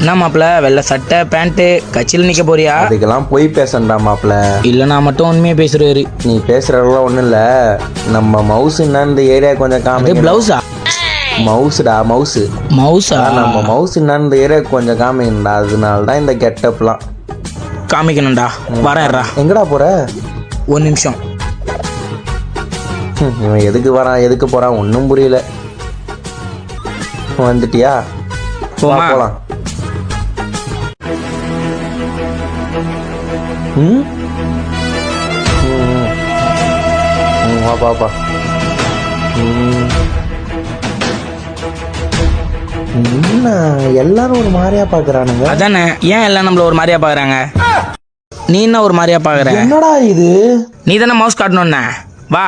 என்ன மாப்பிள, வெள்ளை சட்டை பேண்ட் கட்சியில் நிக்க போறியா? அதுக்கெல்லாம் போய் பேசண்டா மாப்பிள. இல்ல நான் மட்டும் உண்மையே பேசுறாரு. நீ பேசுறதெல்லாம் ஒண்ணும் இல்ல. நம்ம மவுஸ் என்ன இந்த ஏரியா கொஞ்சம் காமி. பிளவுஸா? மவுஸ்டா மவுஸ். மவுஸா? நம்ம மவுஸ் என்ன இந்த ஏரியா கொஞ்சம் காமிங்கடா. அதனால தான் இந்த கெட்டப்லாம் காமிக்கணும்டா. வரேன்டா. எங்கடா போற? ஒரு நிமிஷம். இவன் எதுக்கு வரான் எதுக்கு போறான் ஒன்றும் புரியல. வந்துட்டியா? போமா? போலாம். ம் வாப்பா. என்ன எல்லாரும் ஒரு மாதிரியா பாக்குறானுங்க? அதானே, ஏன் எல்லாம் நம்மள ஒரு மாதிரியா பாக்குறாங்க? நீ என்ன ஒரு மாதிரியா பாக்குற? என்னடா இது? நீ தானே மவுஸ் காட்டணும்னா வா.